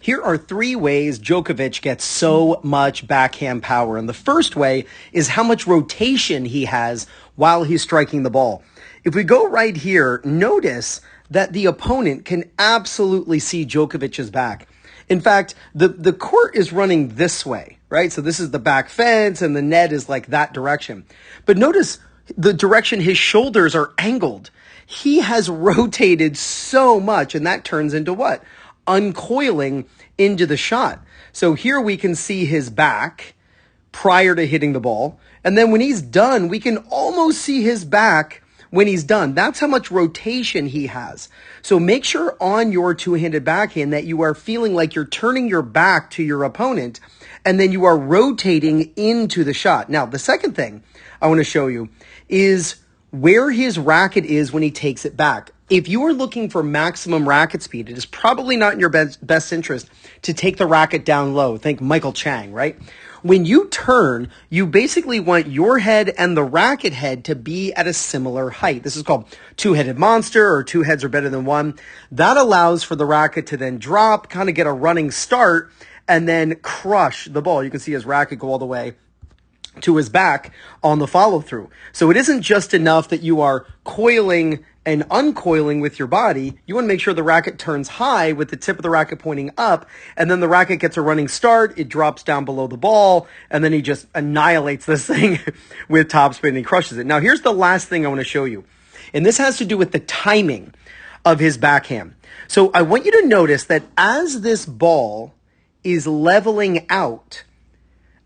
Here are 3 ways Djokovic gets so much backhand power. And the first way is how much rotation he has while he's striking the ball. If we go right here, notice that the opponent can absolutely see Djokovic's back. In fact, the court is running this way, right? So this is the back fence and the net is like that direction. But notice the direction his shoulders are angled. He has rotated so much, and that turns into what? Uncoiling into the shot. So here we can see his back prior to hitting the ball. And then when he's done, we can almost see his back when he's done. That's how much rotation he has. So make sure on your two-handed backhand that you are feeling like you're turning your back to your opponent and then you are rotating into the shot. Now, the second thing I want to show you is where his racket is when he takes it back. If you are looking for maximum racket speed, it is probably not in your best interest to take the racket down low. Think Michael Chang, right? When you turn, you basically want your head and the racket head to be at a similar height. This is called two-headed monster, or 2 heads are better than 1. That allows for the racket to then drop, kind of get a running start, and then crush the ball. You can see his racket go all the way to his back on the follow through. So it isn't just enough that you are coiling and uncoiling with your body. You want to make sure the racket turns high with the tip of the racket pointing up, and then the racket gets a running start, it drops down below the ball, and then he just annihilates this thing with topspin and he crushes it. Now here's the last thing I want to show you. And this has to do with the timing of his backhand. So I want you to notice that as this ball is leveling out,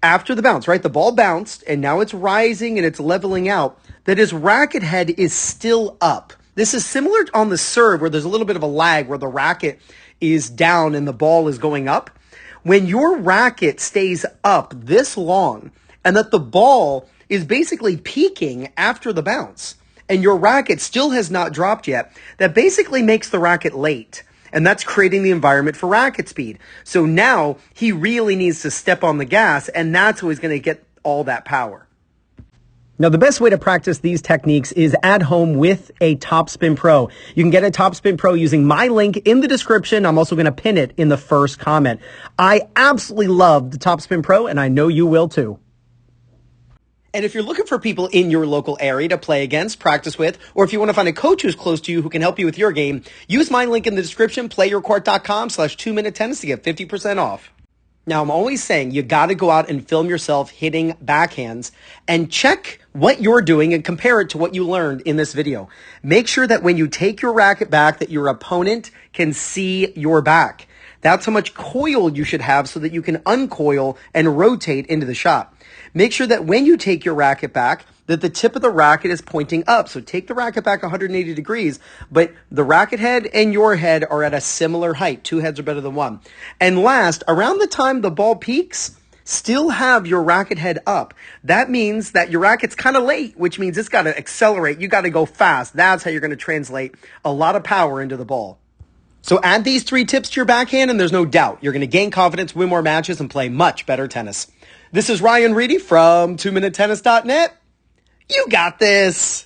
after the bounce, right? The ball bounced and now it's rising and it's leveling out, that his racket head is still up. This is similar on the serve where there's a little bit of a lag where the racket is down and the ball is going up. When your racket stays up this long and that the ball is basically peaking after the bounce and your racket still has not dropped yet, that basically makes the racket late. And that's creating the environment for racket speed. So now he really needs to step on the gas, and that's how he's going to get all that power. Now, the best way to practice these techniques is at home with a Topspin Pro. You can get a Topspin Pro using my link in the description. I'm also going to pin it in the first comment. I absolutely love the Topspin Pro, and I know you will too. And if you're looking for people in your local area to play against, practice with, or if you want to find a coach who's close to you who can help you with your game, use my link in the description, playyourcourt.com/2minute tennis to get 50% off. Now, I'm always saying you got to go out and film yourself hitting backhands and check what you're doing and compare it to what you learned in this video. Make sure that when you take your racket back that your opponent can see your back. That's how much coil you should have so that you can uncoil and rotate into the shot. Make sure that when you take your racket back, that the tip of the racket is pointing up. So take the racket back 180 degrees, but the racket head and your head are at a similar height. 2 heads are better than 1. And last, around the time the ball peaks, still have your racket head up. That means that your racket's kind of late, which means it's got to accelerate. You got to go fast. That's how you're going to translate a lot of power into the ball. So add these 3 tips to your backhand, and there's no doubt you're going to gain confidence, win more matches, and play much better tennis. This is Ryan Reedy from 2minutetennis.net. You got this.